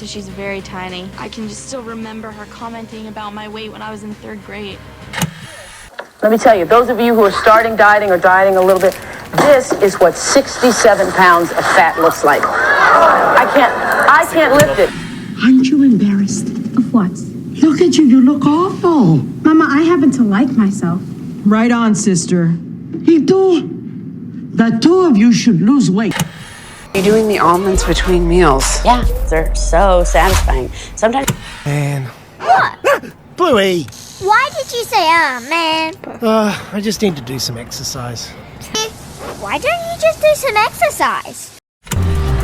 so she's very tiny. I can just still remember her commenting about my weight when I was in 3rd grade. Let me tell you, those of you who are starting dieting or dieting a little bit, this is what 67 pounds of fat looks like. I can't lift it. Aren't you embarrassed? Of what? Look at you, you look awful. Mama, I happen to like myself. Right on, sister. You do. The two of you should lose weight. You're doing the almonds between meals. Yeah, they're so satisfying. Sometimes. Man. What? Bluey! Why did you say, man? I just need to do some exercise. Why don't you just do some exercise?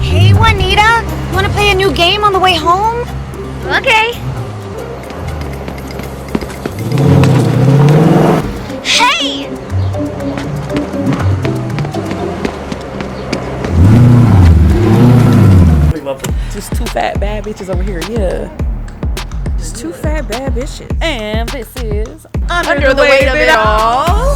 Hey, Juanita, wanna play a new game on the way home? Okay. Hey! Just 2 fat bad bitches over here, yeah. Just 2 fat bad bitches. And this is Under the Weight of It All.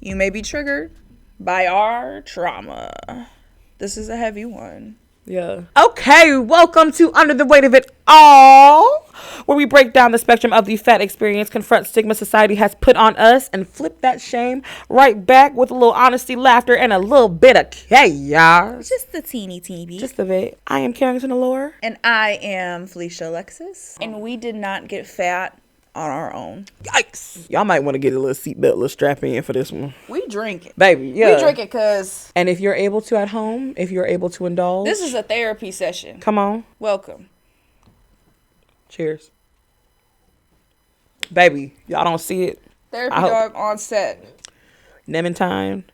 You may be triggered by our trauma. This is a heavy one. Yeah. Okay, welcome to Under the Weight of It All, where we break down the spectrum of the fat experience, confront stigma society has put on us, and flip that shame right back with a little honesty, laughter, and a little bit of chaos. Just a teeny bit. Just a bit. I am Karrington Allure. And I am Felisha Alexis. And we did not get fat on our own. Yikes. Y'all might want to get a little seatbelt, a little strap in for this one. We drink it. Baby, yeah. We drink it because... And if you're able to at home, if you're able to indulge... This is a therapy session. Come on. Welcome. Cheers. Baby, y'all don't see it. Therapy dog on set. Nementine,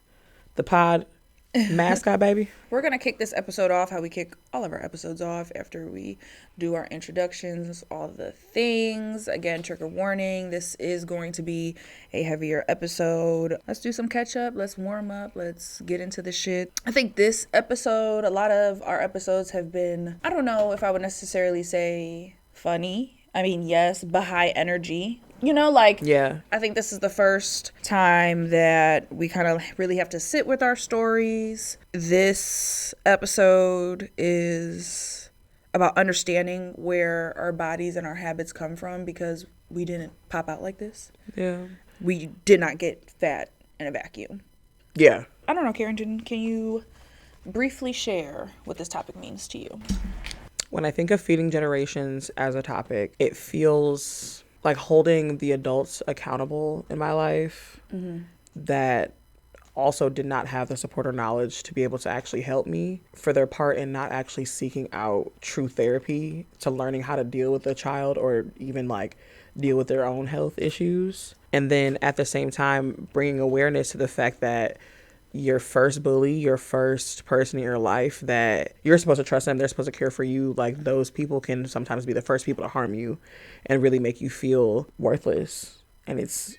the pod mascot, baby. We're going to kick this episode off how we kick all of our episodes off after we do our introductions, all the things. Again, trigger warning. This is going to be a heavier episode. Let's do some catch up. Let's warm up. Let's get into the shit. I think this episode, a lot of our episodes have been, I don't know if I would necessarily say funny. I mean, yes, but high energy. You know, like, yeah. I think this is the first time that we kind of really have to sit with our stories. This episode is about understanding where our bodies and our habits come from because we didn't pop out like this. Yeah. We did not get fat in a vacuum. Yeah. I don't know, Karrington, can you briefly share what this topic means to you? When I think of feeding generations as a topic, it feels like holding the adults accountable in my life that also did not have the support or knowledge to be able to actually help me for their part in not actually seeking out true therapy to learning how to deal with a child or even like deal with their own health issues. And then at the same time, bringing awareness to the fact that your first bully, your first person in your life that you're supposed to trust them, they're supposed to care for you. Like those people can sometimes be the first people to harm you and really make you feel worthless. And it's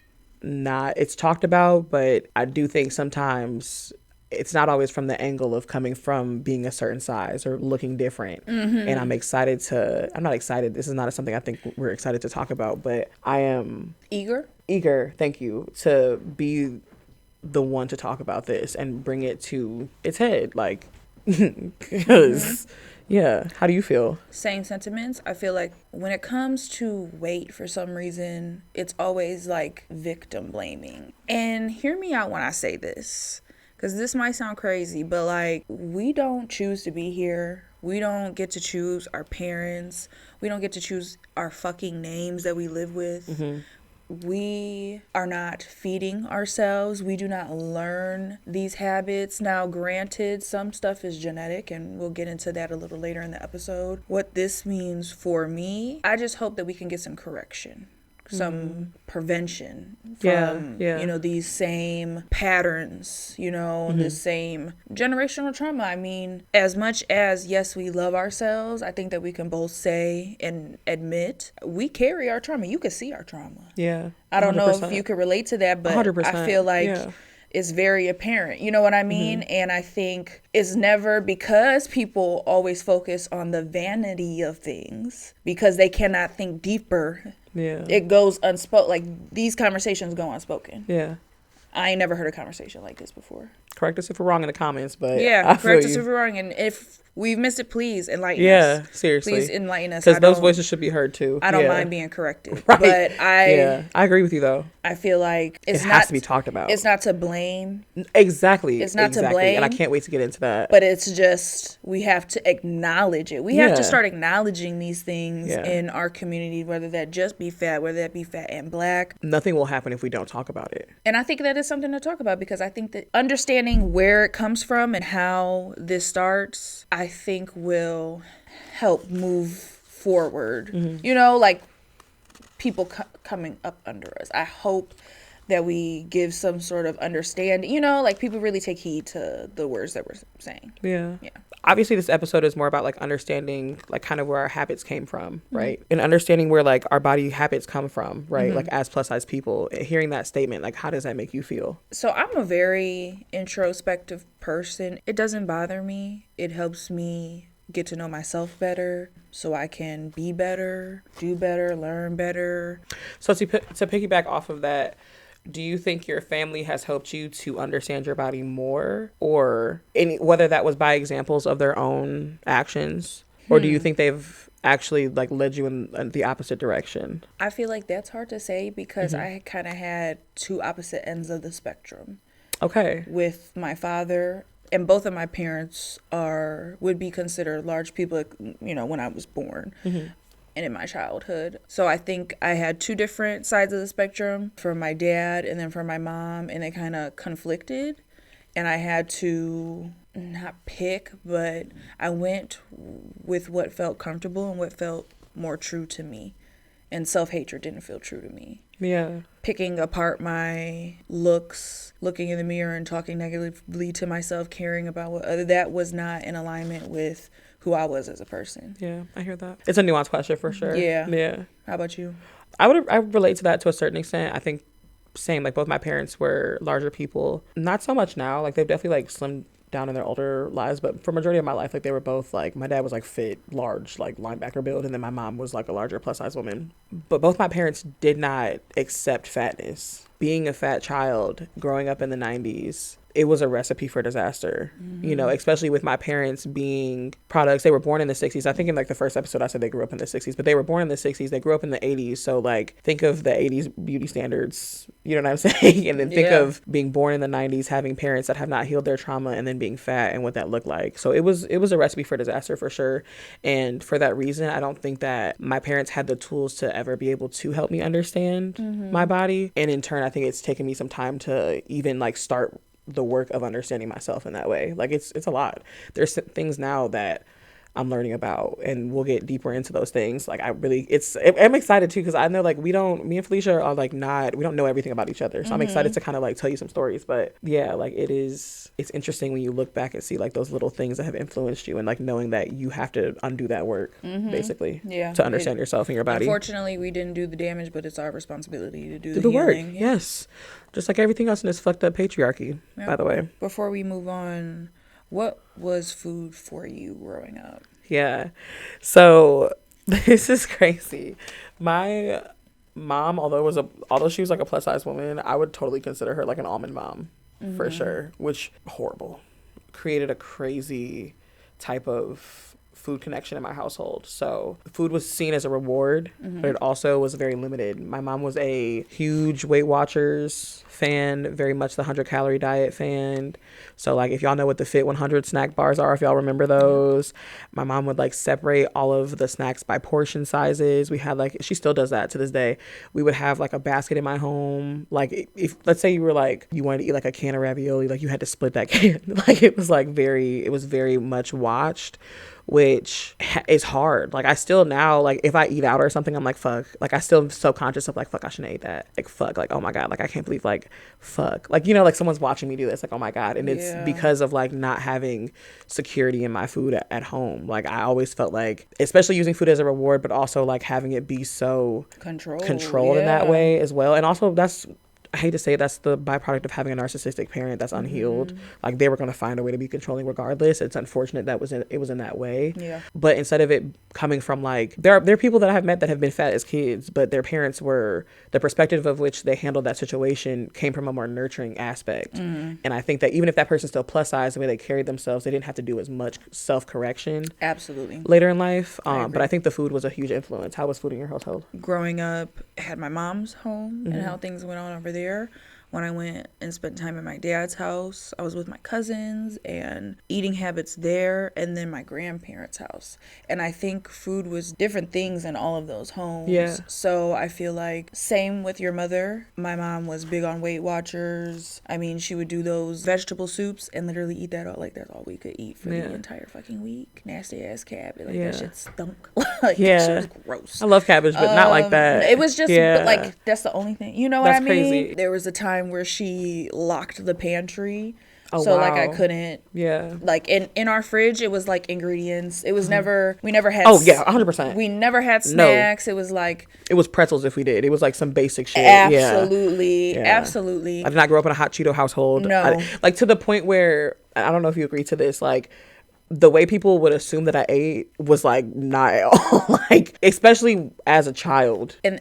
talked about, but I do think sometimes it's not always from the angle of coming from being a certain size or looking different. And I'm not excited. This is not something I think we're excited to talk about, but I am eager, thank you, to be the one to talk about this and bring it to its head, like, because yeah. How do you feel? Same sentiments. I feel like when it comes to weight, for some reason, it's always like victim blaming. And hear me out when I say this, because this might sound crazy, but like, we don't choose to be here. We don't get to choose our parents. We don't get to choose our fucking names that we live with. We are not feeding ourselves. We do not learn these habits. Now, granted, some stuff is genetic, and we'll get into that a little later in the episode. What this means for me, I just hope that we can get some correction. some prevention from, you know, these same patterns, you know, the same generational trauma. I mean, as much as, yes, we love ourselves, I think that we can both say and admit we carry our trauma. You can see our trauma. Yeah. I don't know if you could relate to that, but 100%. I feel like it's very apparent. You know what I mean? And I think it's never, because people always focus on the vanity of things because they cannot think deeper. Yeah. It goes unspoken. Like, these conversations go unspoken. Yeah. I ain't never heard a conversation like this before. Correct us if we're wrong in the comments, but yeah, correct us if we're wrong, and if we've missed it, please enlighten us. Yeah, seriously. Please enlighten us. Because those voices should be heard too. I don't mind being corrected. Right. But I agree with you though. I feel like it has to be talked about. It's not to blame. Exactly. It's not to blame. And I can't wait to get into that. But it's just, we have to acknowledge it. We have to start acknowledging these things in our community, whether that just be fat, whether that be fat and black. Nothing will happen if we don't talk about it. And I think that is something to talk about, because I think that understanding where it comes from and how this starts, I think will help move forward. You know, like people coming up under us. I hope that we give some sort of understanding, you know, like people really take heed to the words that we're saying. Yeah. Obviously this episode is more about like understanding like kind of where our habits came from, right? And understanding where like our body habits come from, right? Like as plus size people, hearing that statement, like how does that make you feel? So I'm a very introspective person. It doesn't bother me. It helps me get to know myself better so I can be better, do better, learn better. So to piggyback off of that, do you think your family has helped you to understand your body more, or whether that was by examples of their own actions, or do you think they've actually like led you in the opposite direction? I feel like that's hard to say because I kind of had two opposite ends of the spectrum. Okay. With my father, and both of my parents would be considered large people, you know, when I was born. And in my childhood. So I think I had two different sides of the spectrum for my dad and then for my mom, and they kind of conflicted. And I had to not pick, but I went with what felt comfortable and what felt more true to me. And self-hatred didn't feel true to me. Yeah. Picking apart my looks, looking in the mirror and talking negatively to myself, caring about that was not in alignment with who I was as a person. Yeah, I hear that. It's a nuanced question for sure. Yeah. How about you? I relate to that to a certain extent. I think same, like both my parents were larger people. Not so much now. Like they've definitely like slimmed down in their older lives, but for majority of my life, like they were both like, my dad was like fit, large, like linebacker build, and then my mom was like a larger plus size woman. But both my parents did not accept fatness. Being a fat child, growing up in the 90s, it was a recipe for disaster, you know, especially with my parents being products. They were born in the 60s. I think in like the first episode I said they grew up in the 60s, but they were born in the 60s. They grew up in the 80s. So like think of the 80s beauty standards, you know what I'm saying? And then think of being born in the 90s, having parents that have not healed their trauma, and then being fat and what that looked like. So it was a recipe for disaster for sure. And for that reason, I don't think that my parents had the tools to ever be able to help me understand my body. And in turn, I think it's taken me some time to even like start the work of understanding myself in that way. Like it's a lot. There's things now that I'm learning about, and we'll get deeper into those things. Like I'm excited too, because I know like me and Felisha are like we don't know everything about each other. So I'm excited to kind of like tell you some stories. But yeah, like it's interesting when you look back and see like those little things that have influenced you, and like knowing that you have to undo that work basically to understand yourself and your body. Unfortunately, we didn't do the damage, but it's our responsibility to do the work. healing. Yes. Just like everything else in this fucked up patriarchy, by the way. Before we move on, what was food for you growing up? Yeah. So this is crazy. My mom, although she was like a plus size woman, I would totally consider her like an almond mom for sure, which horrible. Created a crazy type of food connection in my household. So food was seen as a reward, but it also was very limited. My mom was a huge Weight Watchers fan, very much the 100-calorie diet fan. So like if y'all know what the Fit 100 snack bars are, if y'all remember those, my mom would like separate all of the snacks by portion sizes. We had like, she still does that to this day. We would have like a basket in my home. Like if let's say you were like, you wanted to eat like a can of ravioli, like you had to split that can. Like it was very much watched, which is hard. Like I still now, like if I eat out or something, I'm like, fuck. Like I still am so conscious of like, fuck, I shouldn't have ate that. Like fuck, like oh my God, like I can't believe like fuck. Like, you know, like someone's watching me do this, like oh my God. And it's because of like not having security in my food at home. Like I always felt like, especially using food as a reward, but also like having it be so controlled in that way as well. And also I hate to say it, that's the byproduct of having a narcissistic parent that's unhealed. Like they were going to find a way to be controlling regardless. It's unfortunate that it was in that way. Yeah. But instead of it coming from like, there are people that I have met that have been fat as kids, but their parents were, the perspective of which they handled that situation came from a more nurturing aspect. And I think that even if that person's still plus size, the way they carried themselves, they didn't have to do as much self-correction. Absolutely. Later in life. But I think the food was a huge influence. How was food in your household? Growing up, I had my mom's home and how things went on over there. When I went and spent time at my dad's house, I was with my cousins and eating habits there, and then my grandparents' house. And I think food was different things in all of those homes. Yeah. So I feel like same with your mother. My mom was big on Weight Watchers. I mean, she would do those vegetable soups and literally eat that all. Like that's all we could eat for the entire fucking week. Nasty ass cabbage. Like that shit stunk. Like that shit was gross. I love cabbage, but not like that. It was just like that's the only thing. You know what I mean? Crazy. There was a time where she locked the pantry. Like I couldn't like in our fridge it was like ingredients. It was never, we never had 100%. We never had snacks. It was like, it was pretzels if we did. It was like some basic shit. Absolutely. Absolutely. I did not grow up in a hot Cheeto household. No. Like to the point where, I don't know if you agree to this, like the way people would assume that I ate was like not at all. Like especially as a child. And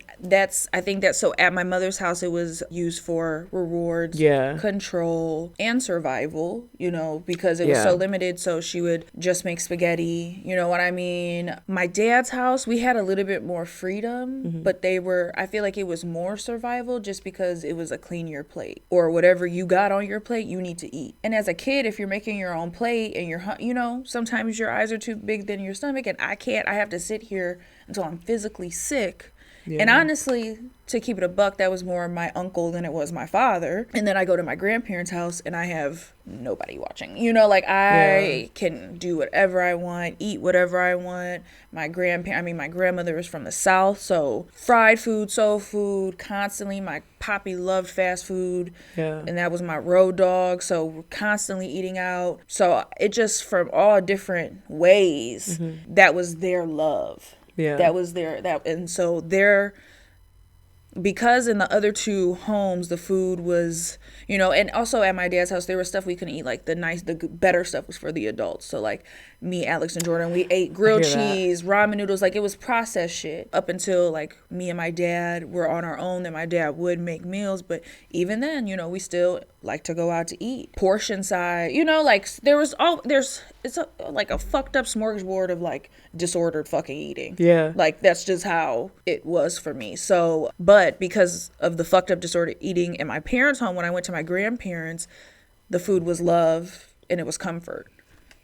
I think that so at my mother's house it was used for rewards, control, and survival, you know, because it was so limited. So she would just make spaghetti, you know what I mean? My dad's house, we had a little bit more freedom, but I feel like it was more survival just because it was a clean your plate, or whatever you got on your plate you need to eat. And as a kid, if you're making your own plate and you're, you know, sometimes your eyes are too big than your stomach, and I have to sit here until I'm physically sick. And honestly, to keep it a buck, that was more my uncle than it was my father. And then I go to my grandparents' house and I have nobody watching. You know, like I can do whatever I want, eat whatever I want. My grandmother is from the South, so fried food, soul food, constantly. My poppy loved fast food, and that was my road dog, so we're constantly eating out. So it just, from all different ways, that was their love. That was and so because in the other two homes the food was, you know, and also at my dad's house there was stuff we couldn't eat, like the better stuff was for the adults. So like me, Alex, and Jordan, we ate grilled cheese, ramen noodles, like it was processed shit. Up until like me and my dad were on our own, then my dad would make meals, but even then, you know, we still like to go out to eat. Portion size, you know, like it's like a fucked up smorgasbord of like disordered fucking eating. Yeah. Like that's just how it was for me. So, but because of the fucked up disordered eating in my parents' home, when I went to my grandparents, the food was love and it was comfort.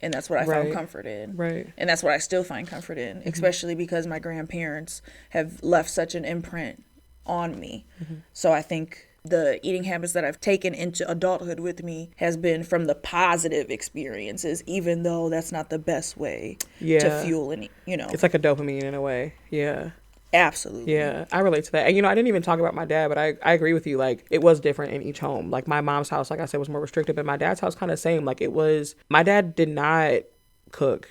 And that's what I found comfort in. Right. And that's what I still find comfort in, especially because my grandparents have left such an imprint on me. So I think the eating habits that I've taken into adulthood with me has been from the positive experiences, even though that's not the best way to fuel any, you know. It's like a dopamine in a way. Yeah. Absolutely. Yeah, I relate to that. And, you know, I didn't even talk about my dad, but I agree with you. Like, it was different in each home. Like, my mom's house, like I said, was more restrictive, but my dad's house kind of same. Like, it was, my dad did not cook.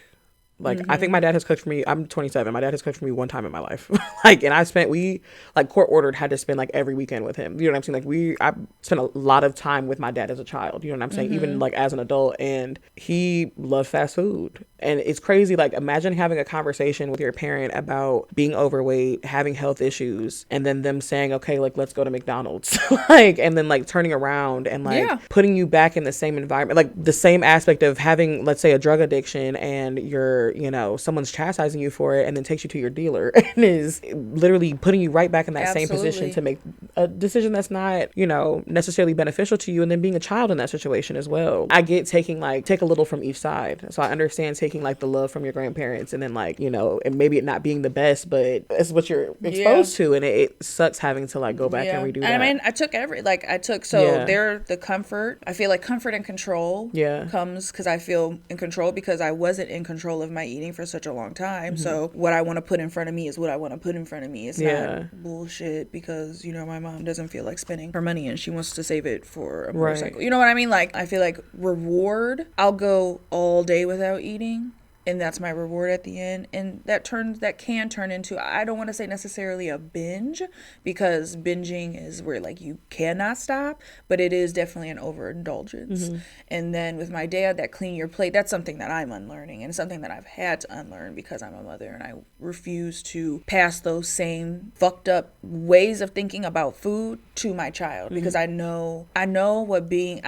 Like, I think my dad has cooked for me. I'm 27. My dad has cooked for me one time in my life. Like, and we court ordered, had to spend like every weekend with him. You know what I'm saying? Like, I spent a lot of time with my dad as a child. You know what I'm saying? Even like as an adult. And he loved fast food. And it's crazy. Like, imagine having a conversation with your parent about being overweight, having health issues, and then them saying, okay, like, let's go to McDonald's. Like, and then like turning around and like putting you back in the same environment, like the same aspect of having, let's say, a drug addiction, and your or, you know, someone's chastising you for it and then takes you to your dealer and is literally putting you right back in that same position to make a decision that's not, you know, necessarily beneficial to you, and then being a child in that situation as well. I get taking like, take a little from each side. So I understand taking like the love from your grandparents and then like, you know, and maybe it not being the best, but it's what you're exposed to, and it sucks having to like go back and redo that. I mean, I took they're the comfort. I feel like comfort and control comes because I feel in control because I wasn't in control of my eating for such a long time. So what I want to put in front of me is what I want to put in front of me. It's not bullshit because, you know, my mom doesn't feel like spending her money and she wants to save it for a motorcycle. You know what I mean? Like, I feel like reward, I'll go all day without eating, and that's my reward at the end. And that can turn into, I don't want to say necessarily a binge, because binging is where like you cannot stop, but it is definitely an overindulgence. And then with my dad, that clean your plate, that's something that I'm unlearning, and something that I've had to unlearn because I'm a mother, and I refuse to pass those same fucked up ways of thinking about food to my child, because I know what being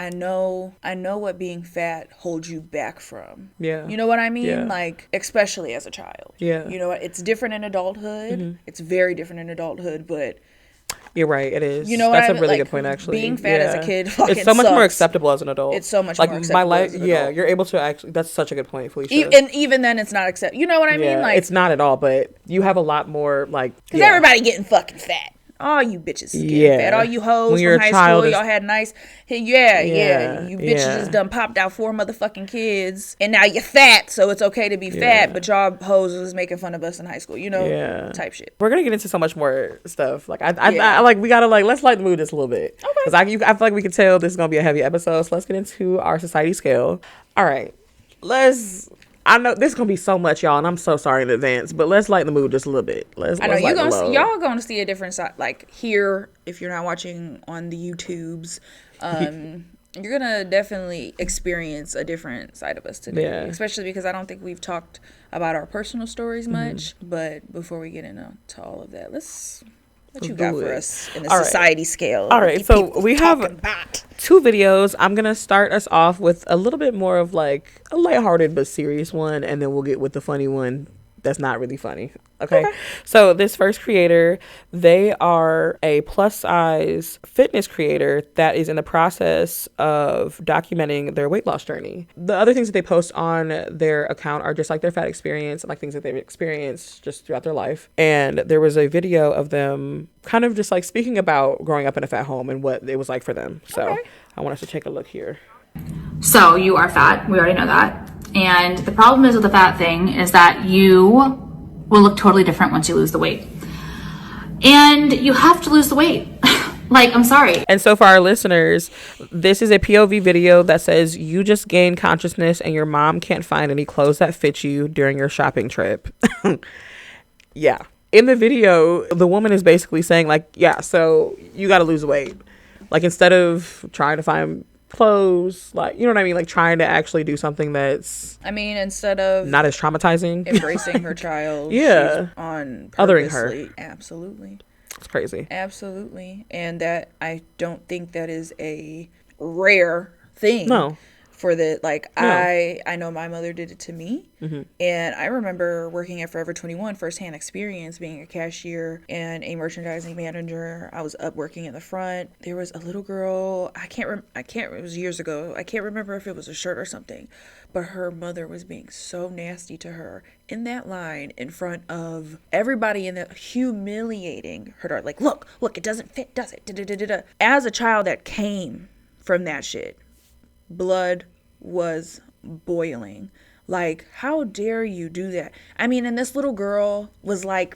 fat holds you back from. You know what I mean? Like, especially as a child. You know what? It's different in adulthood. It's very different in adulthood, but you're right, it is. You know, that's a really like, good point, actually. Being fat as a kid fucking it's so much sucks. more acceptable as an adult. It's so much like more acceptable my life. as an adult. You're able to actually. That's such a good point, Felisha. And even then, it's not acceptable. You know what I mean? Like, it's not at all. But you have a lot more like. Because everybody getting fucking fat. All you bitches is getting fat. All you hoes from high school, y'all had nice. You bitches just done popped out 4 motherfucking kids, and now you're fat, so it's okay to be fat. But y'all hoes was making fun of us in high school, you know, type shit. We're gonna get into so much more stuff. Like I like we gotta like let's lighten the mood just a little bit. Okay. Because I feel like we can tell this is gonna be a heavy episode. So let's get into our society scale. All right, I know this is gonna be so much, y'all, and I'm so sorry in advance, but let's lighten the mood just a little bit. Y'all gonna see a different side. Like, here, if you're not watching on the YouTubes, you're gonna definitely experience a different side of us today. Especially because I don't think we've talked about our personal stories much. But before we get into all of that, what you got for us in the society scale? All right, so we have 2 videos. I'm going to start us off with a little bit more of like a lighthearted but serious one, and then we'll get with the funny one that's not really funny. Okay. So this first creator, they are a plus-size fitness creator that is in the process of documenting their weight loss journey. The other things that they post on their account are just like their fat experience and like things that they've experienced just throughout their life. And there was a video of them kind of just like speaking about growing up in a fat home and what it was like for them. So I want us to take a look here. So you are fat. We already know that. And the problem is with the fat thing is that you will look totally different once you lose the weight. And you have to lose the weight. Like, I'm sorry. And so for our listeners, this is a POV video that says you just gained consciousness and your mom can't find any clothes that fit you during your shopping trip. Yeah. In the video, the woman is basically saying like, so you got to lose weight. Like, instead of trying to find clothes, like, you know what I mean, like trying to actually do something that's, I mean, instead of not as traumatizing, embracing her child, she's on othering her. Absolutely, it's crazy. Absolutely. And that, I don't think that is a rare thing. No. For the, like, no. I know my mother did it to me. And I remember working at Forever 21, firsthand experience, being a cashier and a merchandising manager. I was up working in the front. There was a little girl, it was years ago. I can't remember if it was a shirt or something, but her mother was being so nasty to her in that line in front of everybody, in the humiliating her. Like, look, it doesn't fit, does it? Da-da-da-da-da. As a child that came from that shit, blood was boiling. Like, how dare you do that? I mean, and this little girl was like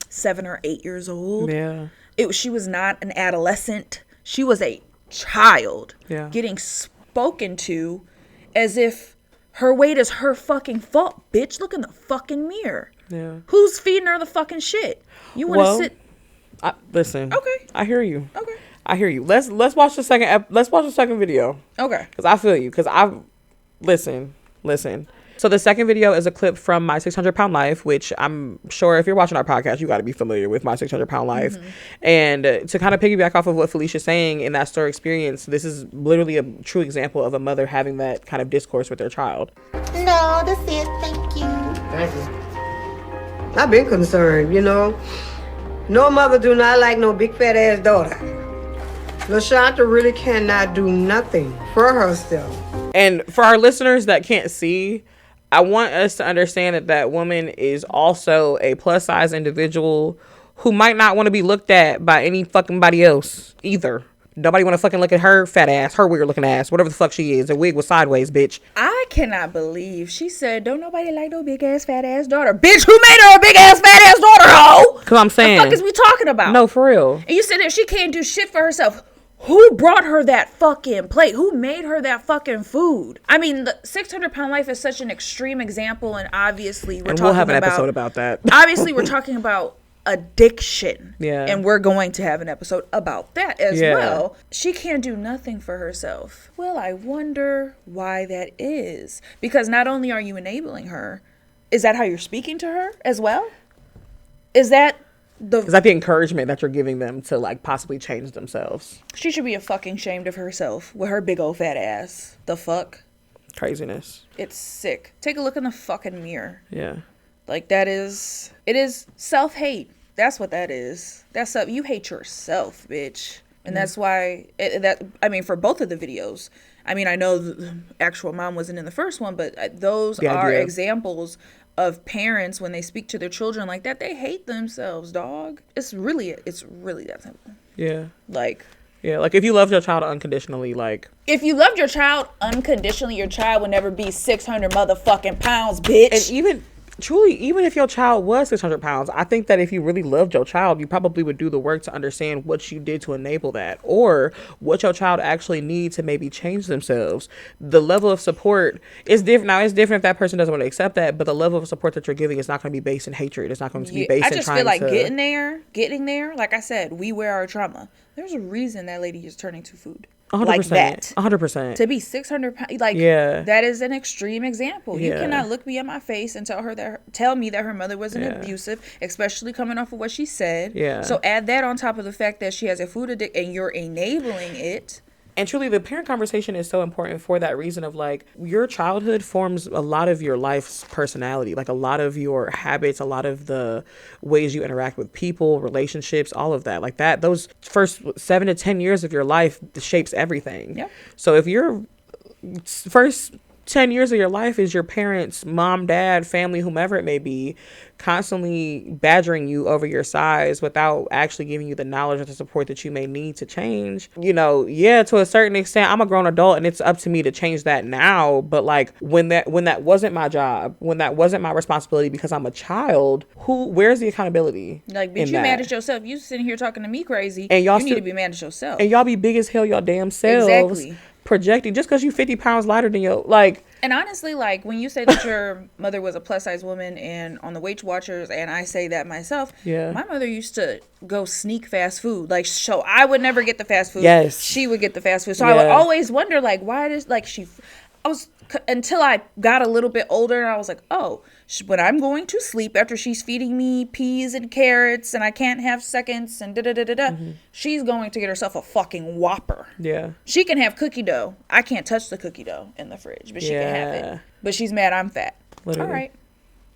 7 or 8 years old. Yeah. She was not an adolescent. She was a child getting spoken to as if her weight is her fucking fault. Bitch, look in the fucking mirror. Yeah. Who's feeding her the fucking shit? You want to sit? Listen. Okay. I hear you. Okay. I hear you. Let's watch the second. Let's watch the second video. Okay. Because I feel you. Because listen. So the second video is a clip from My 600 Pound Life, which I'm sure if you're watching our podcast, you got to be familiar with My 600 Pound Life. And to kind of piggyback off of what Felicia's saying in that story experience, this is literally a true example of a mother having that kind of discourse with their child. No, that's it. Thank you. Thank you. I've been concerned, you know. No mother do not like no big fat ass daughter. LaShonda really cannot do nothing for herself. And for our listeners that can't see, I want us to understand that that woman is also a plus size individual who might not want to be looked at by any fucking body else either. Nobody want to fucking look at her fat ass, her weird looking ass, whatever the fuck she is. A wig was sideways, bitch. I cannot believe she said, don't nobody like no big ass fat ass daughter. Bitch, who made her a big ass fat ass daughter, hoe? Cause I'm saying. The fuck is we talking about? No, for real. And you said that she can't do shit for herself. Who brought her that fucking plate? Who made her that fucking food? I mean, the 600 Pound Life is such an extreme example, and obviously we'll have an episode about that. Obviously, we're talking about addiction. Yeah. And we're going to have an episode about that as well. She can't do nothing for herself. Well, I wonder why that is. Because not only are you enabling her, is that how you're speaking to her as well? Is that the encouragement that you're giving them to like possibly change themselves? She should be a fucking ashamed of herself with her big old fat ass. The fuck? Craziness. It's sick. Take a look in the fucking mirror. Yeah. Like it is self-hate. That's what that is. That's up. You hate yourself, bitch. And that's why for both of the videos, I mean, I know the actual mom wasn't in the first one, but those are examples of parents when they speak to their children like that, they hate themselves, dog. It's really that simple. Yeah. Like if you loved your child unconditionally, like if you loved your child unconditionally, your child would never be 600 motherfucking pounds, bitch. And even if your child was 600 pounds, I think that if you really loved your child, you probably would do the work to understand what you did to enable that, or what your child actually needs to maybe change themselves. The level of support is different. Now, it's different if that person doesn't want to accept that, but the level of support that you're giving is not going to be based in hatred. It's not going to be based in trying to... I just feel like getting there, like I said, we wear our trauma. There's a reason that lady is turning to food. 100%, like that. 100%. To be 600 pounds, that is an extreme example. You cannot look me in my face and tell me that her mother wasn't abusive, especially coming off of what she said. Yeah. So add that on top of the fact that she has a food addiction and you're enabling it. And truly, the parent conversation is so important for that reason of like your childhood forms a lot of your life's personality, like a lot of your habits, a lot of the ways you interact with people, relationships, all of that. Like that, those first 7 to 10 years of your life shapes everything. Yeah. So if your first 10 years of your life is your parents, mom, dad, family, whomever it may be, constantly badgering you over your size without actually giving you the knowledge or the support that you may need to change, to a certain extent, I'm a grown adult and it's up to me to change that now. But like when that wasn't my job, when that wasn't my responsibility because I'm a child, where's the accountability? Like, bitch, you mad at yourself. You sitting here talking to me crazy. And y'all need to be mad at yourself. And y'all be big as hell y'all damn selves. Exactly. Projecting just because you 50 pounds lighter than your like. And honestly, like when you say that your mother was a plus size woman and on the Weight Watchers, and I say that myself, my mother used to go sneak fast food. Like, so I would never get the fast food. Yes. She would get the fast food. So I would always wonder, like, why does, like, until I got a little bit older and I was like, oh, when I'm going to sleep after she's feeding me peas and carrots and I can't have seconds and she's going to get herself a fucking Whopper. Yeah. She can have cookie dough. I can't touch the cookie dough in the fridge, but she can have it. But she's mad I'm fat. Literally. All right.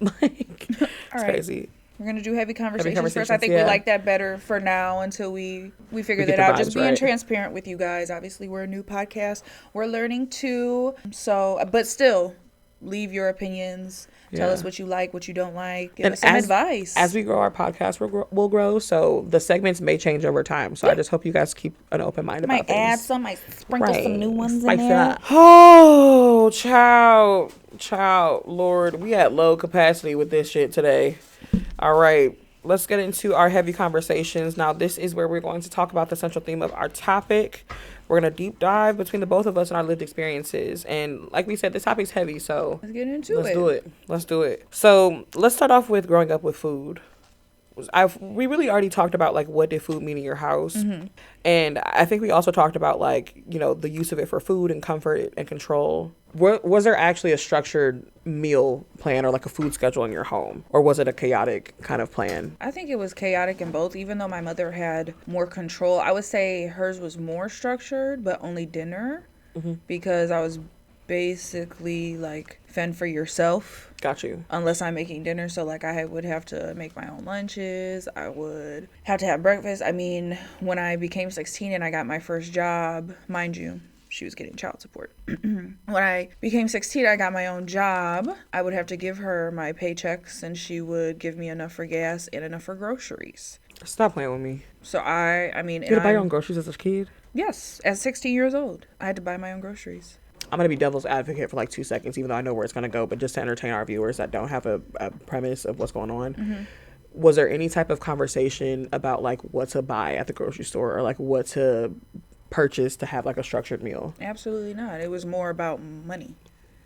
It's all right. crazy. We're going to do heavy conversations first. I think we like that better for now until we figure that out. Just being transparent with you guys. Obviously, we're a new podcast. We're learning too. So, but still, leave your opinions. Tell us what you like, what you don't like. Give us some advice. As we grow our podcast, we'll grow. So the segments may change over time. So I just hope you guys keep an open mind about things. Might add some, might sprinkle some new ones in there. Oh, child, Lord. We at low capacity with this shit today. All right, let's get into our heavy conversations. Now, this is where we're going to talk about the central theme of our topic. We're going to deep dive between the both of us and our lived experiences. And like we said, this topic's heavy, so let's get into it. Let's do it. So let's start off with growing up with food. we really already talked about like what did food mean in your house, and I think we also talked about like, you know, the use of it for food and comfort and control. Was there actually a structured meal plan or like a food schedule in your home, or was it a chaotic kind of plan? I think it was chaotic in both. Even though my mother had more control, I would say hers was more structured, but only dinner, because I was basically like fend for yourself. Got you. Unless I'm making dinner, so like I would have to make my own lunches. I would have to have breakfast. I mean, when I became 16 and I got my first job, mind you, she was getting child support. When I became 16, I got my own job. I would have to give her my paychecks, and she would give me enough for gas and enough for groceries. Stop playing with me. So I mean, you had to buy your own groceries as a kid? Yes, at 16 years old, I had to buy my own groceries. I'm going to be devil's advocate for like 2 seconds, even though I know where it's going to go, but just to entertain our viewers that don't have a premise of what's going on. Was there any type of conversation about like what to buy at the grocery store, or like what to purchase to have like a structured meal? Absolutely not. It was more about money.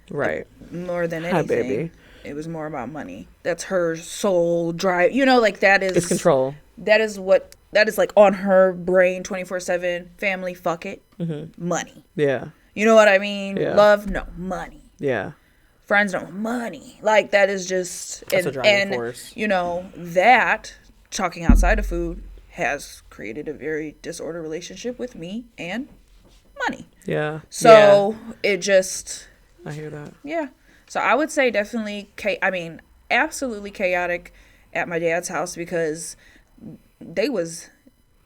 Right. More than anything. Hi, baby. It was more about money. That's her sole drive. You know, like that is... It's control. That is like on her brain 24/7. Family, fuck it. Money. Yeah. You know what I mean? Yeah. Love, no. Money. Yeah. Friends, no. Money. Like that is just... That's a driving force. You know, that, talking outside of food, has created a very disordered relationship with me and money. Yeah. So it just... I hear that. Yeah. So I would say definitely, absolutely chaotic at my dad's house, because they was,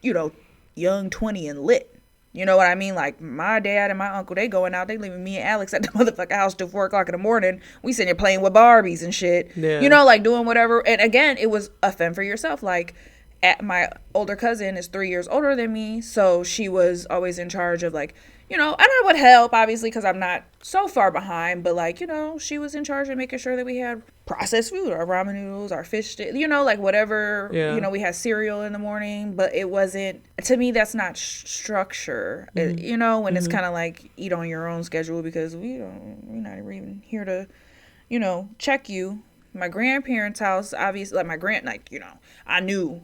you know, young, 20 and lit. You know what I mean? Like my dad and my uncle, they going out, they leaving me and Alex at the motherfucking house till 4 o'clock in the morning. We sitting here playing with Barbies and shit. Yeah. You know, like doing whatever. And again, it was a fend for yourself. Like my older cousin is 3 years older than me, so she was always in charge of like, you know, and I would help obviously because I'm not so far behind, but like, you know, she was in charge of making sure that we had processed food, our ramen noodles, our fish, you know, like whatever. You know, we had cereal in the morning, but it wasn't, to me, that's not structure. You know, when it's kind of like eat on your own schedule, because we're not even here to, you know, check you. My grandparents' house, obviously, like you know, I knew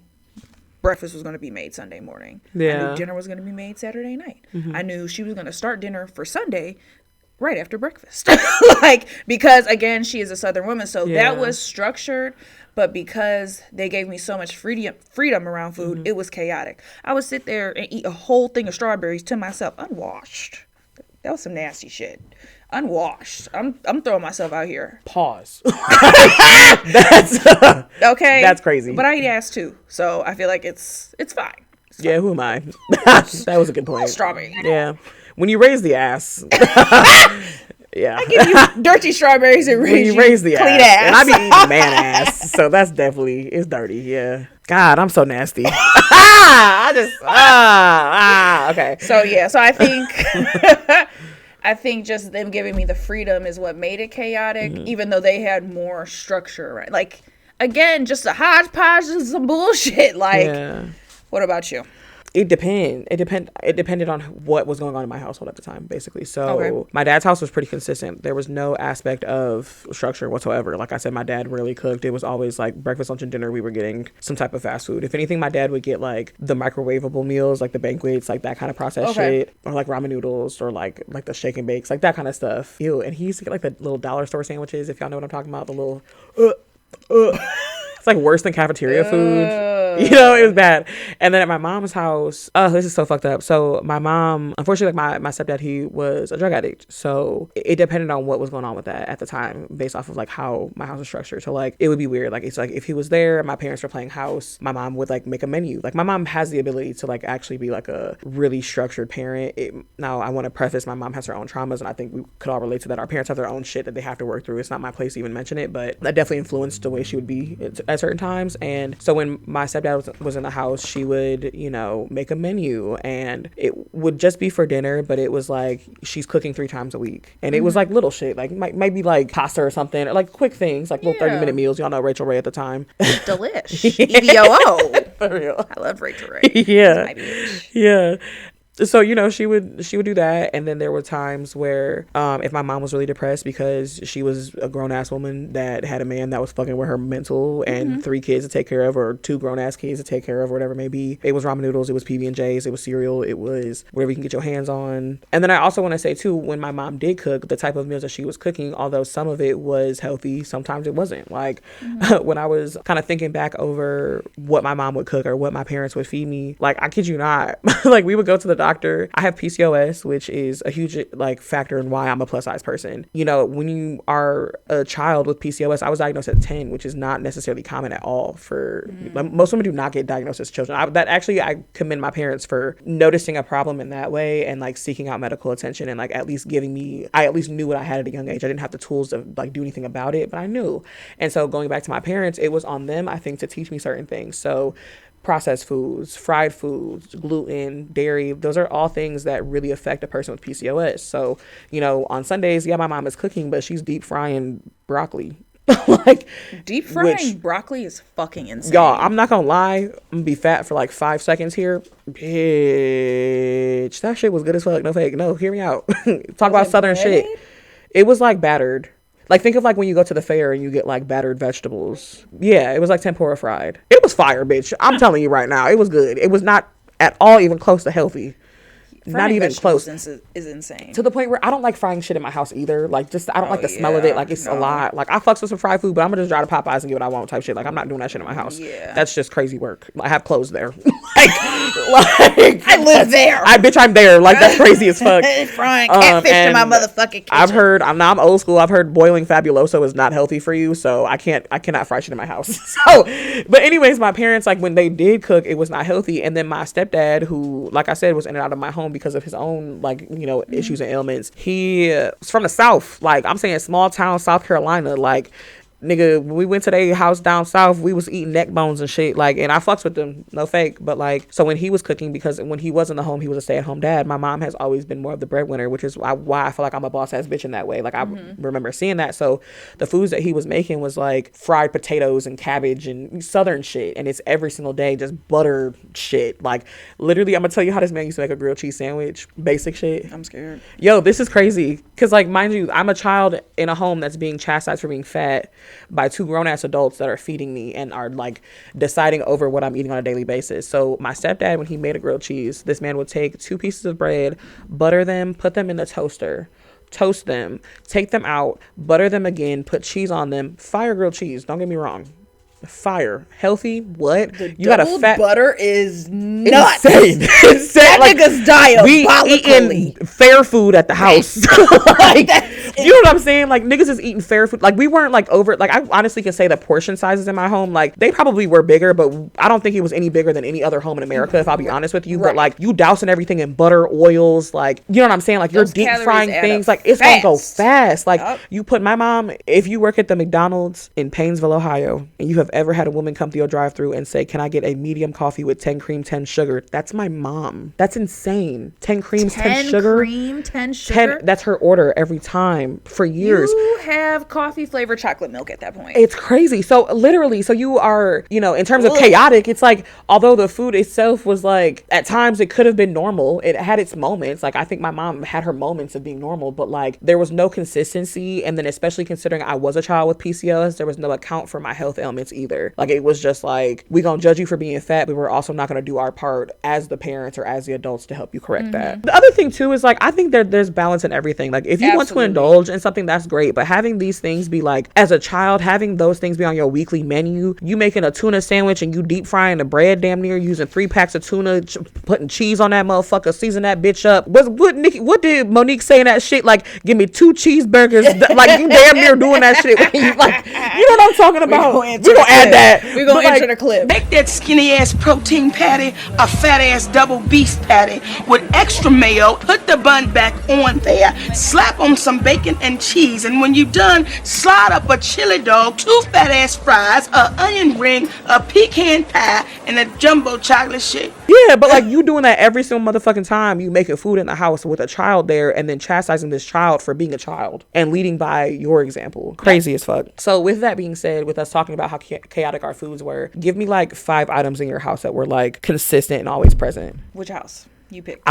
breakfast was going to be made Sunday morning. Yeah. I knew dinner was going to be made Saturday night. I knew she was going to start dinner for Sunday right after breakfast. Like, because again, she is a Southern woman. So that was structured. But because they gave me so much freedom around food, it was chaotic. I would sit there and eat a whole thing of strawberries to myself, unwashed. That was some nasty shit. Unwashed. I'm throwing myself out here. Pause. That's okay. That's crazy. But I eat ass too, so I feel like it's fine. Yeah, who am I? That was a good point. Strawberry. Yeah, when you raise the ass. Yeah, I give you dirty strawberries and you raise the clean ass. And I be eating man ass, so that's definitely, it's dirty. Yeah. God, I'm so nasty. Okay. So yeah, so I think I think just them giving me the freedom is what made it chaotic, even though they had more structure, right? Like, again, just a hodgepodge of some bullshit. Like, what about you? It depended on what was going on in my household at the time, basically. So my dad's house was pretty consistent. There was no aspect of structure whatsoever. Like I said, my dad rarely cooked. It was always like breakfast, lunch, and dinner. We were getting some type of fast food. If anything, my dad would get like the microwavable meals, like the banquets, like that kind of processed shit, or like ramen noodles, or like the shake and bakes, like that kind of stuff. Ew. And he used to get like the little dollar store sandwiches, if y'all know what I'm talking about, the little it's like worse than cafeteria food. You know, it was bad. And then at my mom's house, this is so fucked up. So my mom, unfortunately, like my stepdad, he was a drug addict. So it depended on what was going on with that at the time, based off of like how my house was structured. So like it would be weird. Like it's like if he was there and my parents were playing house, my mom would like make a menu. Like my mom has the ability to like actually be like a really structured parent. Now I want to preface, my mom has her own traumas, and I think we could all relate to that. Our parents have their own shit that they have to work through. It's not my place to even mention it, but that definitely influenced the way she would be at certain times. And so when my stepdad was in the house, she would, you know, make a menu, and it would just be for dinner, but it was like she's cooking 3 times a week, and it was like little shit, like might be like pasta or something, or like quick things, like little 30-minute meals. Y'all know Rachel Ray at the time. Delish. EVOO. For real. I love Rachel Ray. Yeah. Yeah. So, you know, she would do that. And then there were times where if my mom was really depressed because she was a grown-ass woman that had a man that was fucking with her mental and 3 kids to take care of, or 2 grown-ass kids to take care of, or whatever it may be. It was ramen noodles, it was PB&Js, it was cereal, it was whatever you can get your hands on. And then I also want to say too, when my mom did cook, the type of meals that she was cooking, although some of it was healthy, sometimes it wasn't. Like when I was kind of thinking back over what my mom would cook or what my parents would feed me, like I kid you not, like we would go to the doctor. I have PCOS, which is a huge like factor in why I'm a plus size person. You know, when you are a child with PCOS, I was diagnosed at 10, which is not necessarily common at all for like, most women do not get diagnosed as children. I commend my parents for noticing a problem in that way and like seeking out medical attention and like at least I at least knew what I had at a young age. I didn't have the tools to like do anything about it, but I knew. And so going back to my parents, it was on them, I think, to teach me certain things. So processed foods, fried foods, gluten, dairy, those are all things that really affect a person with PCOS. So, you know, on Sundays, yeah, my mom is cooking, but she's deep frying broccoli. Like deep frying broccoli is fucking insane. Y'all, I'm not gonna lie, I'm gonna be fat for like 5 seconds here. Bitch, that shit was good as fuck. No fake. No, hear me out. Talk about southern shit. It was like battered. Like, think of like when you go to the fair and you get like battered vegetables. Yeah, it was like tempura fried. It was fire, bitch. I'm telling you right now, it was good. It was not at all even close to healthy. Not even close. Is insane. To the point where I don't like frying shit in my house either. Like, just I don't like the smell of it. Like, it's a lot. Like, I fucks with some fried food, but I'm gonna just drive to Popeyes and get what I want type shit. Like, I'm not doing that shit in my house. Yeah, that's just crazy work. I have clothes there. like I live there. I'm there. Like, that's crazy as fuck. Frying catfish in my motherfucking kitchen. I've heard. I'm old school. I've heard boiling Fabuloso is not healthy for you, so I cannot fry shit in my house. So, but anyways, my parents, like, when they did cook, it was not healthy. And then my stepdad, who, like I said, was in and out of my home because of his own, like, you know, issues and ailments. He was from the South. Like, I'm saying small town South Carolina. Like, nigga, when we went to their house down south, we was eating neck bones and shit. Like, and I fucks with them, no fake. But like, so when he was cooking, because when he was in the home, he was a stay-at-home dad. My mom has always been more of the breadwinner, which is why I feel like I'm a boss ass bitch in that way. Like, I remember seeing that. So the foods that he was making was like fried potatoes and cabbage and southern shit, and it's every single day just butter shit. Like, literally, I'm gonna tell you how this man used to make a grilled cheese sandwich. Basic shit. I'm scared. Yo, this is crazy. Because, like, mind you, I'm a child in a home that's being chastised for being fat by 2 grown-ass adults that are feeding me and are like deciding over what I'm eating on a daily basis. So my stepdad, when he made a grilled cheese, this man would take 2 pieces of bread, butter them, put them in the toaster, toast them, take them out, butter them again, put cheese on them. Fire grilled cheese, don't get me wrong. Fire. Healthy. What? The you got a fat butter is nuts. Insane. That like, nigga's diabolically. We eating fair food at the house. Like, you know what I'm saying? Like, niggas is eating fair food. Like, we weren't like over. Like, I honestly can say the portion sizes in my home, like, they probably were bigger, but I don't think it was any bigger than any other home in America, if I'll be honest with you. But like, you dousing everything in butter, oils, like, you know what I'm saying? Like, those you're deep frying things. Like, it's gonna go fast. Like, you put my mom. If you work at the McDonald's in Painesville, Ohio, and you have ever had a woman come through your drive-thru and say, "Can I get a medium coffee with 10 cream, 10 sugar?" That's my mom. That's insane. 10 creams, 10 sugar. 10 cream, 10 sugar. That's her order every time for years. You have coffee flavored chocolate milk at that point. It's crazy. So literally, so you are, you know, in terms of chaotic, it's like, although the food itself was like, at times it could have been normal. It had its moments. Like, I think my mom had her moments of being normal, but like, there was no consistency. And then especially considering I was a child with PCOS, there was no account for my health ailments either. Like, it was just like, we gonna judge you for being fat, but we're also not gonna do our part as the parents or as the adults to help you correct that. The other thing too is like, I think there's balance in everything. Like, if you want to indulge in something, that's great, but having these things be like, as a child, having those things be on your weekly menu, you making a tuna sandwich and you deep frying the bread damn near, using 3 packs of tuna, putting cheese on that motherfucker, season that bitch up. What did Monique say in that shit? Like, give me 2 cheeseburgers. Like, you damn near doing that shit. Like, you know what I'm talking about? We're gonna add that. We're gonna enter the clip. Make that skinny ass protein patty a fat ass double beef patty with extra mayo. Put the bun back on there. Slap on some bacon and cheese, and when you're done, slide up a chili dog, 2 fat ass fries, a onion ring, a pecan pie, and a jumbo chocolate shit. Yeah, but like, you doing that every single motherfucking time you making food in the house with a child there, and then chastising this child for being a child and leading by your example. Crazy as fuck. So with that being said, with us talking about how chaotic our foods were, give me like 5 items in your house that were like consistent and always present. Which house? You pick.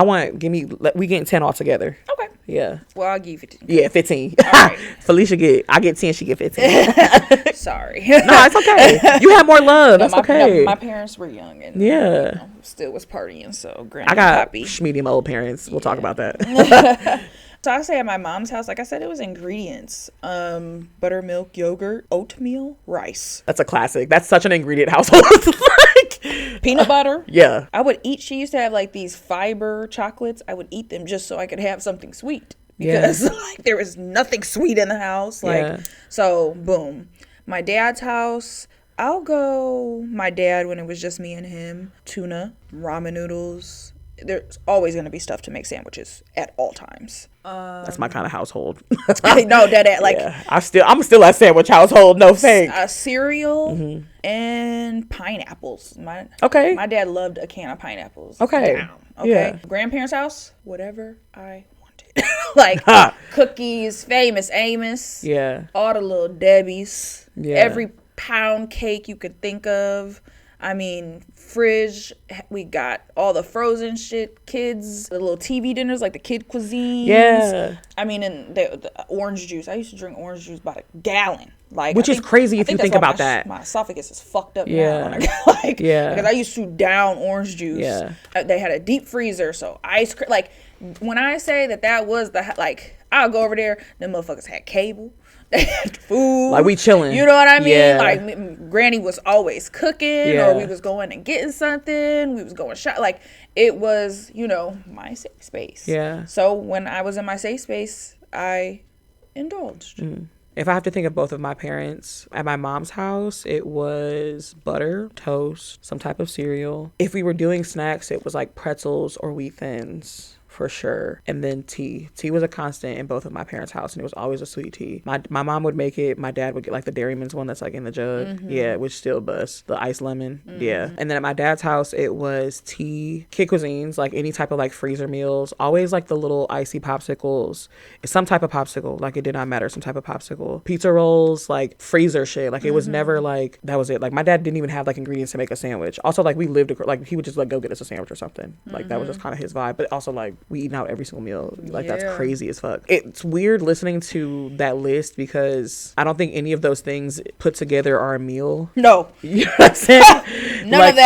We getting 10 all together. Okay. Yeah. Well, I'll give you 15. Yeah, 15. All right. I get 10, she get 15. Sorry. No, it's okay. You have more love. That's okay. My parents were young and still was partying, so granny I got happy. medium old parents. We'll talk about that. So I say at my mom's house, like I said, it was ingredients. Buttermilk, yogurt, oatmeal, rice. That's a classic. That's such an ingredient household. Peanut butter. Yeah. I would eat, she used to have like these fiber chocolates. I would eat them just so I could have something sweet. Because like there was nothing sweet in the house. So boom. My dad's house, I'll go my dad when it was just me and him. Tuna, ramen noodles. There's always going to be stuff to make sandwiches at all times. That's my kind of household. I know that like I'm still a sandwich household. No thanks. Cereal and pineapples. My dad loved a can of pineapples. Okay. Yeah. Grandparents' house, whatever I wanted. Like cookies, Famous Amos. Yeah. All the little Debbies. Yeah. Every pound cake you could think of. I mean, fridge, we got all the frozen shit, kids, the little TV dinners, like the kid cuisines. Yeah. I mean, and the orange juice. I used to drink orange juice by the gallon. Which is crazy if you think about that. My esophagus is fucked up Yeah. now. When I got, Yeah. Because I used to down orange juice. Yeah. They had a deep freezer, so ice cream. Like, when I say that was I'll go over there, them motherfuckers had cable. They had food. Like, we chilling. You know what I mean? Yeah. Like, Granny was always cooking, or we was going and getting something. We was going shop. Like, it was, my safe space. Yeah. So when I was in my safe space, I indulged. If I have to think of both of my parents, at my mom's house, it was butter, toast, some type of cereal. If we were doing snacks, it was like pretzels or Wheat Thins. For sure. And then tea. Tea was a constant in both of my parents' house, and it was always a sweet tea. My mom would make it. My dad would get like the Dairyman's one that's like in the jug. Yeah, which still busts. The iced lemon. Yeah. And then at my dad's house, it was tea, kid cuisines, like any type of like freezer meals. Always like the little icy popsicles. Some type of popsicle. Like, it did not matter. Some type of popsicle. Pizza rolls, like freezer shit. Like, it was never like, that was it. Like, my dad didn't even have like ingredients to make a sandwich. Also, like, we lived, like, he would just like go get us a sandwich or something. Like, that was just kind of his vibe. But also, like, we eating out every single meal. Like, that's crazy as fuck. It's weird listening to that list because I don't think any of those things put together are a meal. No. You know what I'm saying? None of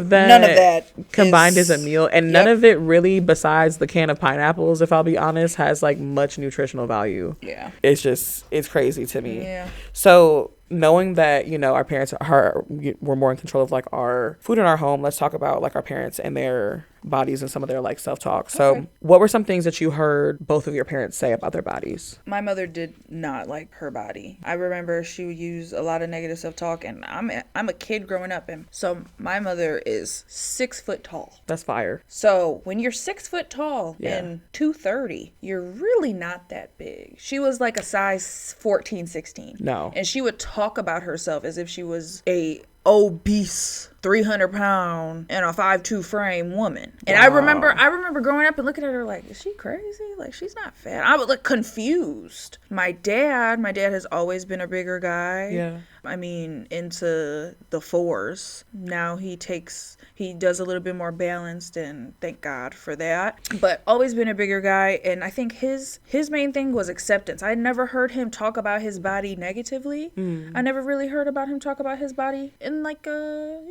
that combined is a meal. And none of it really, besides the can of pineapples, if I'll be honest, has like much nutritional value. Yeah. It's crazy to me. Yeah. So knowing that, our parents were more in control of like our food in our home, let's talk about like our parents and their bodies and some of their like self-talk. So what were some things that you heard both of your parents say about their bodies? My mother did not like her body. I remember she would use a lot of negative self-talk, and I'm a kid growing up, and so my mother is 6 foot tall. That's fire. So when you're 6 foot tall and 230, you're really not that big. She was like a size 14, 16. No. And she would talk about herself as if she was a obese 300-pound and a 5'2" frame woman. And I remember growing up and looking at her like, is she crazy? Like, she's not fat. I was like confused. My dad has always been a bigger guy. Yeah. I mean, into the 4s. Now he does a little bit more balanced, and thank God for that. But always been a bigger guy, and I think his main thing was acceptance. I never heard him talk about his body negatively. I never really heard about him talk about his body in like a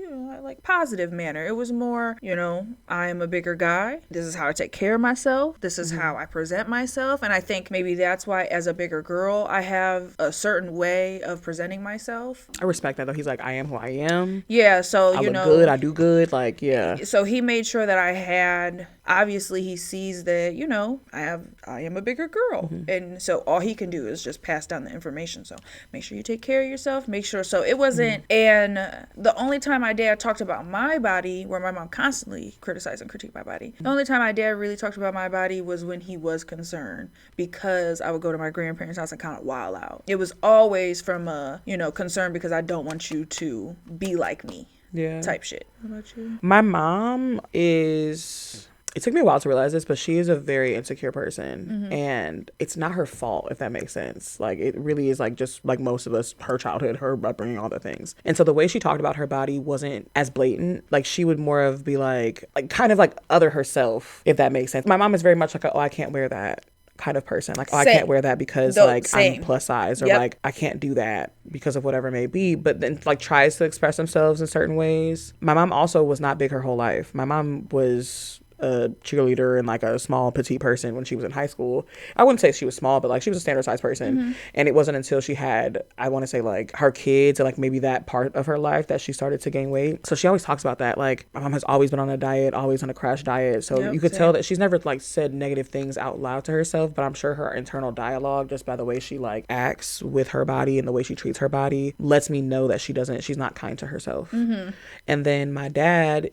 like positive manner. It was more, I am a bigger guy. This is how I take care of myself. This is how I present myself. And I think maybe that's why, as a bigger girl, I have a certain way of presenting myself. I respect that though. He's like, I am who I am. Yeah, so I look good, I do good, like, yeah. So he made sure that I had, obviously he sees that, I am a bigger girl. And so all he can do is just pass down the information. So make sure you take care of yourself, make sure. So it wasn't, and the only time my dad talked about my body, where my mom constantly criticized and critiqued my body, the only time my dad really talked about my body was when he was concerned, because I would go to my grandparents' house and kind of wild out. It was always from a, concern because I don't want you to be like me. Yeah. Type shit. What about you? My mom is, it took me a while to realize this, but she is a very insecure person, and it's not her fault, if that makes sense. Like, it really is like just like most of us, her childhood, her upbringing, all the things. And so the way she talked about her body wasn't as blatant. Like, she would more of be like kind of like other herself, if that makes sense. My mom is very much like, oh, I can't wear that kind of person. Like, oh, I can't wear that because I'm plus size, or like I can't do that because of whatever it may be, but then like tries to express themselves in certain ways. My mom also was not big her whole life. My mom was a cheerleader and like a small petite person when she was in high school. I wouldn't say she was small, but like she was a standard size person. And it wasn't until she had, I want to say like her kids and like maybe that part of her life that she started to gain weight. So she always talks about that. Like, my mom has always been on a diet, always on a crash diet. So you could tell that she's never like said negative things out loud to herself, but I'm sure her internal dialogue, just by the way she like acts with her body and the way she treats her body, lets me know that she's not kind to herself. And then my dad's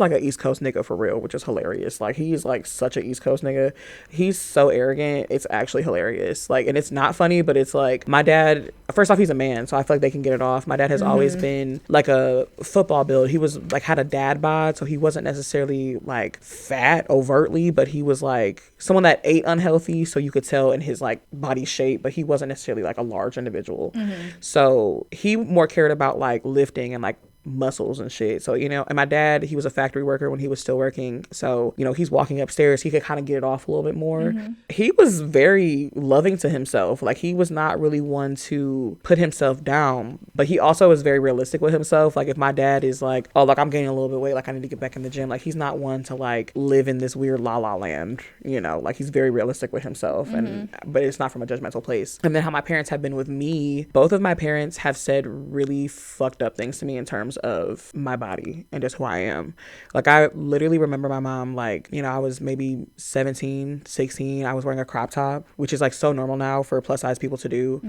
like an East Coast nigga for real, which is hilarious. Like, he's like such an East Coast nigga. He's so arrogant, it's actually hilarious. Like, and it's not funny, but it's like, my dad, first off, he's a man, so I feel like they can get it off. My dad has always been like a football build. He was like, had a dad bod, so he wasn't necessarily like fat overtly, but he was like someone that ate unhealthy, so you could tell in his like body shape, but he wasn't necessarily like a large individual. So he more cared about like lifting and like muscles and shit. So, you know, and my dad, he was a factory worker when he was still working. So, you know, he's walking upstairs, he could kind of get it off a little bit more. He was very loving to himself. Like, he was not really one to put himself down, but he also was very realistic with himself. Like, if my dad is like, oh, like, I'm gaining a little bit of weight, like, I need to get back in the gym, like, he's not one to like live in this weird la la land, you know, like, he's very realistic with himself. And but it's not from a judgmental place. And then how my parents have been with me, both of my parents have said really fucked up things to me in terms of my body and just who I am. Like, I literally remember my mom, like, you know, I was maybe 17, 16, I was wearing a crop top, which is like so normal now for plus size people to do.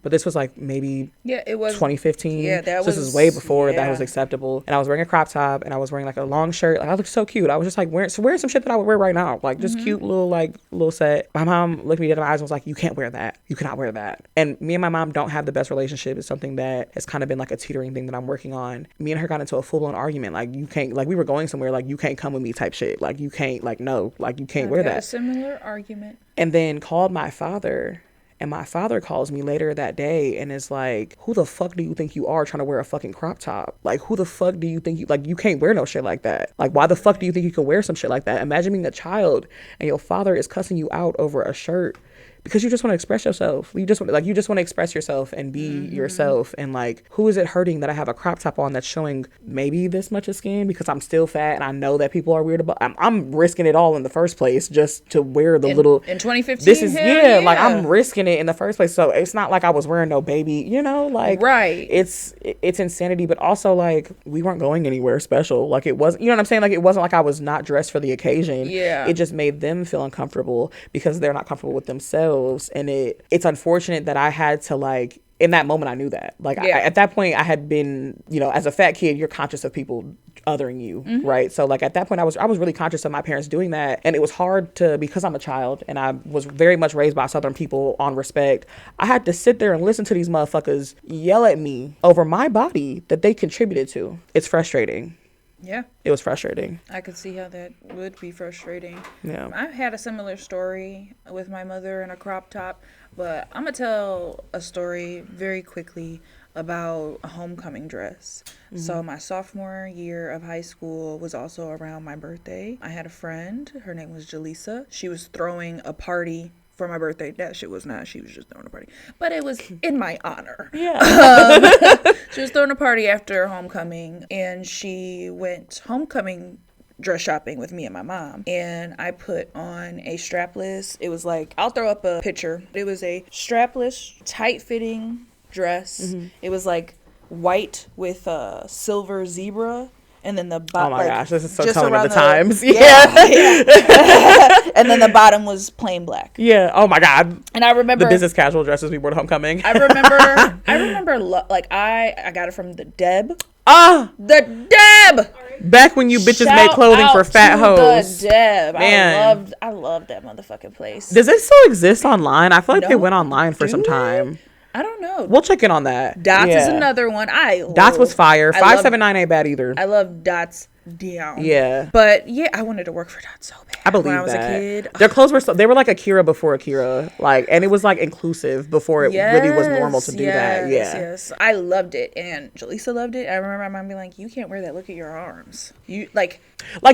But this was like maybe it was 2015. So this is way before that was acceptable. And I was wearing a crop top and I was wearing like a long shirt. Like, I looked so cute. I was just like wearing some shit that I would wear right now. Like, just cute little set. My mom looked me dead in my eyes and was like, you can't wear that. You cannot wear that. And me and my mom don't have the best relationship. It's something that has kind of been like a teetering thing that I'm working on. Me and her got into a full-blown argument. Like, you can't, like, we were going somewhere, like, you can't come with me type shit. Like, you can't, like, no, like, you can't wear that. A similar argument. And then called my father. And my father calls me later that day and is like, who the fuck do you think you are trying to wear a fucking crop top? Like, who the fuck do you think you, like, you can't wear no shit like that? Like, why the fuck do you think you can wear some shit like that? Imagine being a child and your father is cussing you out over a shirt because you just want to express yourself. You just want to express yourself and be yourself. And like, who is it hurting that I have a crop top on that's showing maybe this much of skin because I'm still fat and I know that people are weird about. I'm risking it all in the first place just to wear the little. In 2015, this is like, I'm risking it in the first place. So it's not like I was wearing no baby, you know, like, right. It's insanity, but also like, we weren't going anywhere special. Like, it wasn't, you know what I'm saying? Like, it wasn't like I was not dressed for the occasion. Yeah. It just made them feel uncomfortable because they're not comfortable with themselves. And it's unfortunate that I had to, like, in that moment I knew that, like, at that point I had been, you know, as a fat kid, you're conscious of people othering you, right? So like, at that point I was really conscious of my parents doing that, and it was hard to, because I'm a child and I was very much raised by Southern people on respect. I had to sit there and listen to these motherfuckers yell at me over my body that they contributed to. It's frustrating. Yeah. It was frustrating. I could see how that would be frustrating. Yeah. I've had a similar story with my mother in a crop top, but I'm going to tell a story very quickly about a homecoming dress. So my sophomore year of high school was also around my birthday. I had a friend, her name was Jaleesa. She was throwing a party for my birthday. That shit was not, she was just throwing a party, but it was in my honor. She was throwing a party after homecoming, and she went homecoming dress shopping with me and my mom, and I put on a strapless, it was like, I'll throw up a picture, it was a strapless tight fitting dress. It was like white with a silver zebra. And then the bottom. Oh my gosh, this is so telling of the times. And then the bottom was plain black. Yeah. Oh my God. And I remember the business casual dresses we wore to homecoming. I remember like I got it from the Deb. The Deb. Back when you bitches Shout made clothing for fat hoes. The Deb. Man. I loved that motherfucking place. Does it still exist online? I feel like they went online for some time. I don't know. We'll check in on that. Dots is another one. Dots was fire. 579 ain't bad either. I love Dots down. Yeah. But yeah, I wanted to work for that so bad. I believe when I was that. a kid. Their clothes were they were like Akira before Akira, like, and it was like inclusive before it really was normal to do that. Yeah. Yes. I loved it, and Jaleesa loved it. I remember my mom being like, "You can't wear that. Look at your arms. You like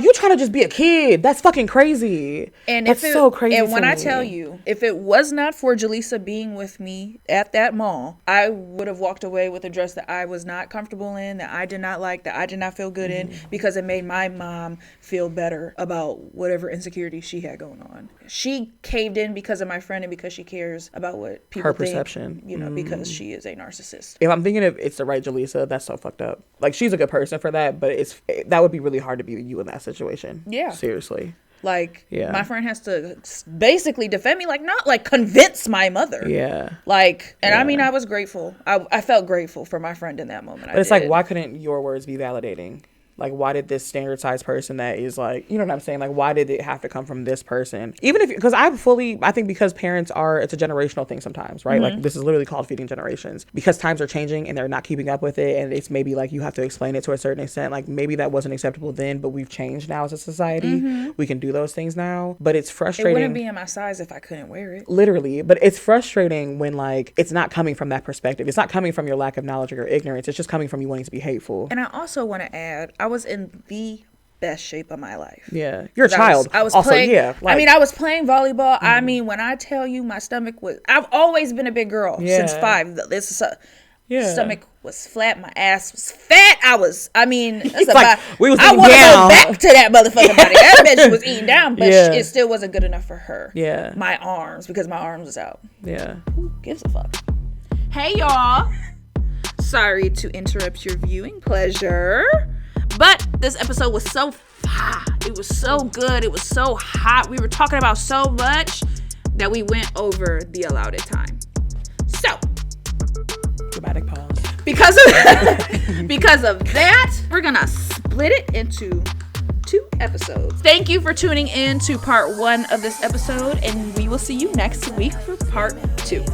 you trying to just be a kid. That's fucking crazy." And that's so crazy. And when to I me. tell you, if it was not for Jaleesa being with me at that mall, I would have walked away with a dress that I was not comfortable in, that I did not like, that I did not feel good in, because it made my mom feel better about whatever insecurity she had going on. She caved in because of my friend and because she cares about what people her think, perception, because she is a narcissist. If I'm thinking if it's the right Jaleesa, that's so fucked up. Like, she's a good person for that, but that would be really hard to be you in that situation. Yeah. Seriously. Like, yeah. My friend has to basically defend me, like, not like convince my mother. Yeah. Like, and I mean, I was grateful. I felt grateful for my friend in that moment. But it's like, why couldn't your words be validating? Like, why did this standard-sized person that is like, you know what I'm saying? Like, why did it have to come from this person? Even if, because I think because parents it's a generational thing sometimes, right? Like, this is literally called feeding generations. Because times are changing and they're not keeping up with it, and it's maybe like you have to explain it to a certain extent. Like, maybe that wasn't acceptable then, but we've changed now as a society. We can do those things now. But it's frustrating. It wouldn't be in my size if I couldn't wear it. Literally. But it's frustrating when, like, it's not coming from that perspective. It's not coming from your lack of knowledge or your ignorance. It's just coming from you wanting to be hateful. And I also want to add, I was in the best shape of my life. Yeah. You're a child. I was also, playing, yeah. Like, I mean, I was playing volleyball. I mean, when I tell you my stomach was, I've always been a big girl since 5. Stomach was flat. My ass was fat. I want to go back to that motherfucking body. That bitch was eating down, but it still wasn't good enough for her. Yeah. My arms, because my arms was out. Yeah. Who gives a fuck? Hey, y'all. Sorry to interrupt your viewing pleasure, but this episode was so hot. It was so good. It was so hot. We were talking about so much that we went over the allotted time. So, dramatic pause. Because of that, we're gonna split it into 2 episodes. Thank you for tuning in to part 1 of this episode, and we will see you next week for part 2.